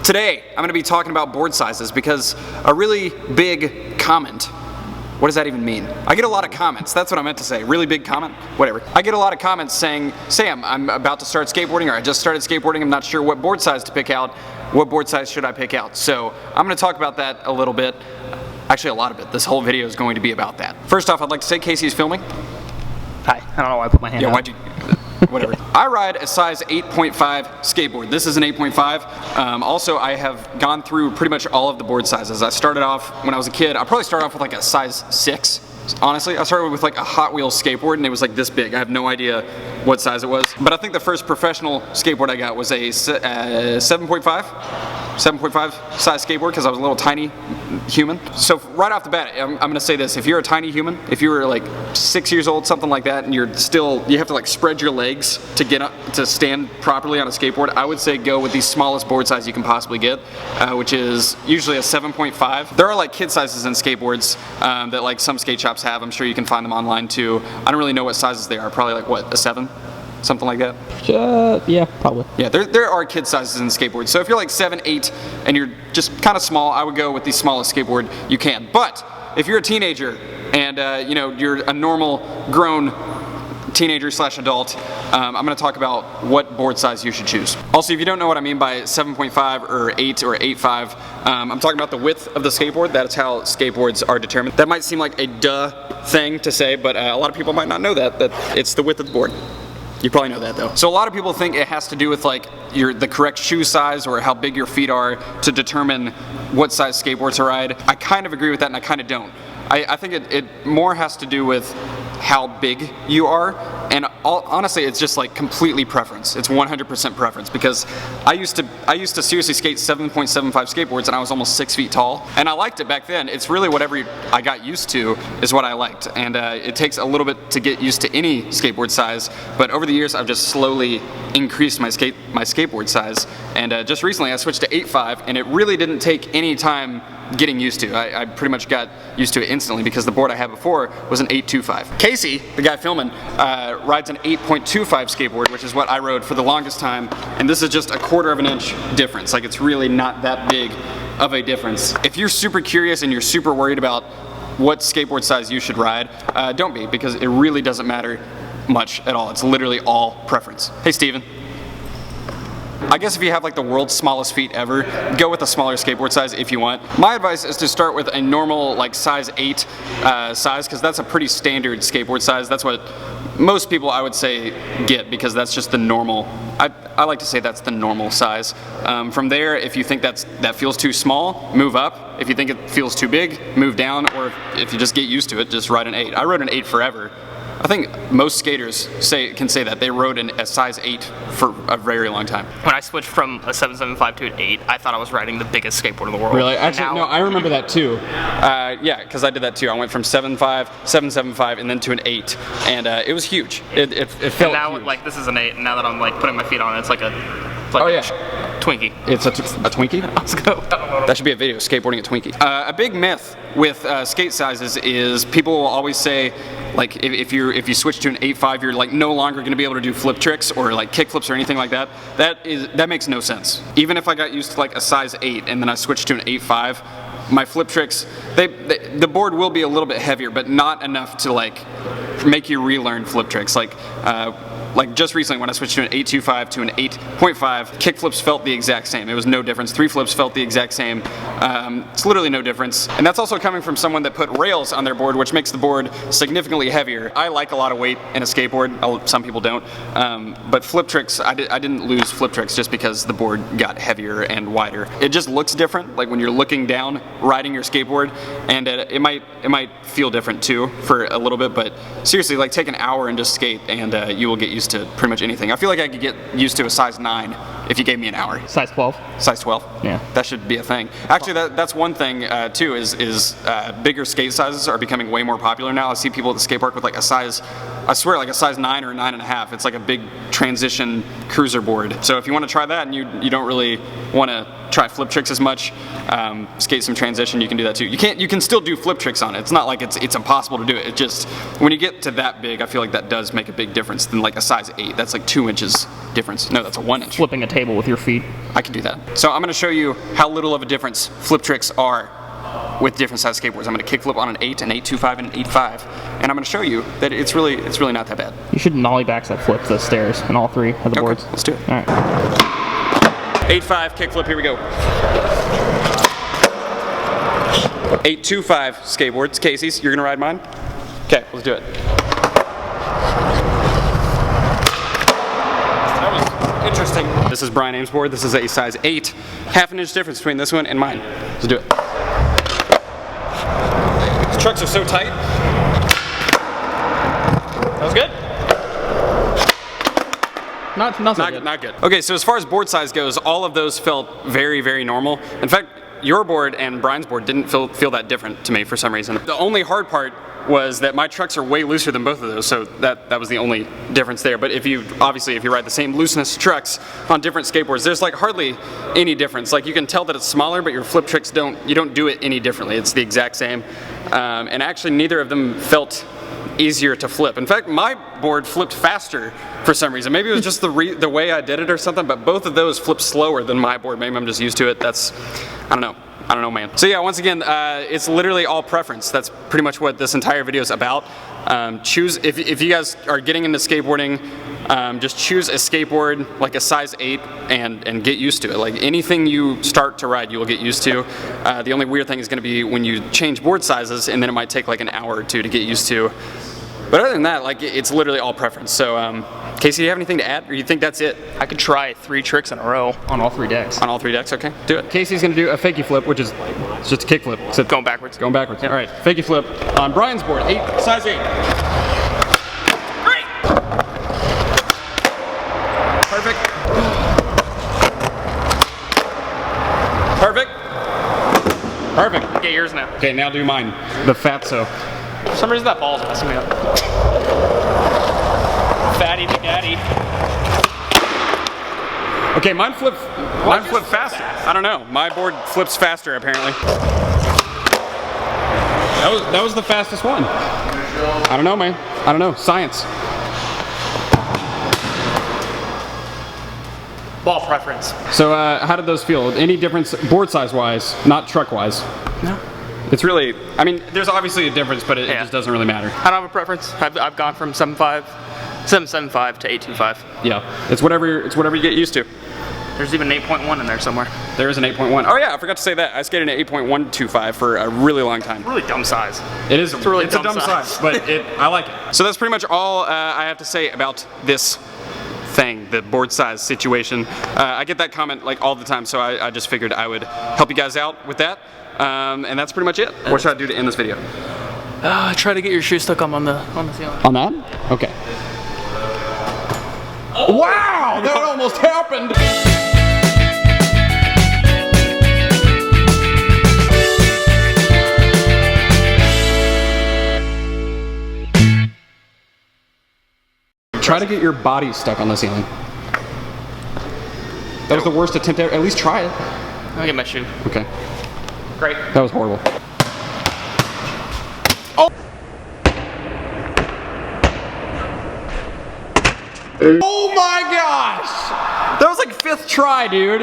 Today, I'm going to be talking about board sizes because a really big comment. What does that even mean? I get a lot of comments. That's what I meant to say. Really big comment? Whatever. I get a lot of comments saying, Sam, I'm about to start skateboarding, or I just started skateboarding. I'm not sure what board size to pick out. What board size should I pick out? So I'm going to talk about that a little bit. Actually, a lot of it. This whole video is going to be about that. First off, I'd like to say Casey's filming. Hi. I don't know why I put my hand Yeah, out. why'd you... Whatever. I ride a size 8.5 skateboard. This is an 8.5. Also, I have gone through pretty much all of the board sizes. I started off, when I was a kid, I probably started off with like a size 6. Honestly, I started with like a Hot Wheels skateboard and it was like this big. I have no idea what size it was. But I think the first professional skateboard I got was a 7.5 size skateboard because I was a little tiny human. So right off the bat, I'm gonna say this. If you're a tiny human, if you were like 6 years old, something like that, and you have to like spread your legs to get up, to stand properly on a skateboard, I would say go with the smallest board size you can possibly get, which is usually a 7.5. There are like kid sizes in skateboards that like some skate shops have. I'm sure you can find them online too. I don't really know what sizes they are. Probably like what, a 7? Something like that? Yeah, probably. Yeah, there are kid sizes in skateboards. So if you're like 7, 8, and you're just kind of small, I would go with the smallest skateboard you can. But if you're a teenager and you're a normal grown teenager / adult, I'm going to talk about what board size you should choose. Also, if you don't know what I mean by 7.5 or 8 or 8.5, I'm talking about the width of the skateboard. That's how skateboards are determined. That might seem like a duh thing to say, but a lot of people might not know that it's the width of the board. You probably know that though. So a lot of people think it has to do with like the correct shoe size or how big your feet are to determine what size skateboard to ride. I kind of agree with that and I kind of don't. I think it more has to do with how big you are, and honestly it's just like completely preference. It's 100% preference, because I used to seriously skate 7.75 skateboards and I was almost 6 feet tall, and I liked it back then. It's really whatever I got used to is what I liked, and it takes a little bit to get used to any skateboard size, but over the years I've just slowly increased my skateboard size, and just recently I switched to 8.5, and it really didn't take any time getting used to. I pretty much got used to it instantly because the board I had before was an 8.25. Casey, the guy filming, rides an 8.25 skateboard, which is what I rode for the longest time, and this is just a 1/4 of an inch difference. Like, it's really not that big of a difference. If you're super curious and you're super worried about what skateboard size you should ride, don't be, because it really doesn't matter much at all. It's literally all preference. Hey, Steven. I guess if you have like the world's smallest feet ever, go with a smaller skateboard size if you want. My advice is to start with a normal like size 8 size, because that's a pretty standard skateboard size. That's what most people, I would say, get, because that's just the normal. I like to say that's the normal size. From there, if you think that feels too small, move up. If you think it feels too big, move down. Or if you just get used to it, just ride an 8. I rode an 8 forever. I think most skaters can say that they rode a size 8 for a very long time. When I switched from a 7.75 to an 8, I thought I was riding the biggest skateboard in the world. Really? Actually, no, I remember that too. Yeah, because I did that too. I went from 7.75, and then to an 8, and it was huge. It felt now, huge. like, this is an 8, and now that I'm like putting my feet on it, it's like a Twinkie. It's a Twinkie? Let's go. That should be a video, skateboarding a Twinkie. A big myth with skate sizes is people will always say, like, if you switch to an 8.5, you're like no longer going to be able to do flip tricks or like kick flips or anything like that. That makes no sense. Even if I got used to like a size 8 and then I switched to an 8.5, my flip tricks, the board will be a little bit heavier, but not enough to like make you relearn flip tricks. Like just recently when I switched to an 8.25 to an 8.5, kick flips felt the exact same. It was no difference. 3 flips felt the exact same. It's literally no difference. And that's also coming from someone that put rails on their board, which makes the board significantly heavier. I like a lot of weight in a skateboard. Some people don't. But flip tricks, I didn't lose flip tricks just because the board got heavier and wider. It just looks different, like when you're looking down, riding your skateboard, and it might feel different too for a little bit, but seriously, like take an hour and just skate and you will get used to pretty much anything. I feel like I could get used to a size 9 if you gave me an hour. Size 12? Size 12? Yeah. That should be a thing. Actually, that's one thing too, is bigger skate sizes are becoming way more popular now. I see people at the skate park with like a size I swear, like a size 9 or a 9.5. It's like a big transition cruiser board. So if you want to try that and you don't really want to try flip tricks as much, skate some transition, you can do that too. You can still do flip tricks on it. It's not like it's impossible to do it. It just, when you get to that big, I feel like that does make a big difference than like a size 8. That's like 2 inches difference. No, that's a 1 inch. Flipping a table with your feet. I can do that. So I'm going to show you how little of a difference flip tricks are with different size skateboards. I'm going to kickflip on an 8, an 8.25, and an 8.5, and I'm going to show you that it's really not that bad. You should nollie backside flip the stairs on all 3 of the boards. Let's do it. All right. 8.5 kickflip. Here we go. 8.25 skateboards. Casey's, you're going to ride mine? Okay, let's do it. That was interesting. This is Brian Ames' board. This is a size 8. Half an inch difference between this one and mine. Let's do it. These trucks are so tight. That was good. Not good. Okay, so as far as board size goes, all of those felt very, very normal. In fact, your board and Brian's board didn't feel that different to me for some reason. The only hard part was that my trucks are way looser than both of those, so that was the only difference there. But if you ride the same looseness trucks on different skateboards, there's like hardly any difference. Like you can tell that it's smaller, but your flip tricks you don't do it any differently. It's the exact same. And actually neither of them felt easier to flip. In fact, my board flipped faster for some reason. Maybe it was just the way I did it or something, but both of those flipped slower than my board. Maybe I'm just used to it. I don't know, man. So yeah, once again, it's literally all preference. That's pretty much what this entire video is about. Choose, if you guys are getting into skateboarding, just choose a skateboard like a size 8 and get used to it. Like anything you start to ride, you will get used to. The only weird thing is going to be when you change board sizes, and then it might take like an hour or 2 to get used to. But other than that, like it's literally all preference. So, Casey, do you have anything to add, or you think that's it? I could try 3 tricks in a row on all 3 decks. On all 3 decks, okay, do it. Casey's gonna do a fakie flip, which is just a kick flip. So going backwards. Going backwards. Yep. All right, fakie flip on Brian's board, size 8. Great. Perfect. Perfect. Perfect. Get yours now. Okay, now do mine. The fatso. For some reason that ball's messing me up. Fatty McGaddy. Okay, mine flipped faster. I don't know. My board flips faster apparently. That was the fastest one. I don't know, man. I don't know. Science. Ball preference. So how did those feel? Any difference board size wise, not truck wise? No. It's really, I mean, there's obviously a difference, but it just doesn't really matter. I don't have a preference. I've gone from 7.75 to 8.25. Yeah, it's whatever you get used to. There's even an 8.1 in there somewhere. There is an 8.1. Oh yeah, I forgot to say that. I skated an 8.125 for a really long time. Really dumb size. It is. It's a really dumb size, but I like it. So that's pretty much all I have to say about this thing, the board size situation. I get that comment like all the time, so I just figured I would help you guys out with that. And that's pretty much it. What should I do to end this video? Try to get your shoe stuck on the ceiling. On that? Okay. Oh. Wow! That almost happened! Try to get your body stuck on the ceiling. That was the worst attempt ever. At least try it. I'll get my shoe. Okay. Great. That was horrible. Oh! Oh my gosh! That was like 5th try, dude.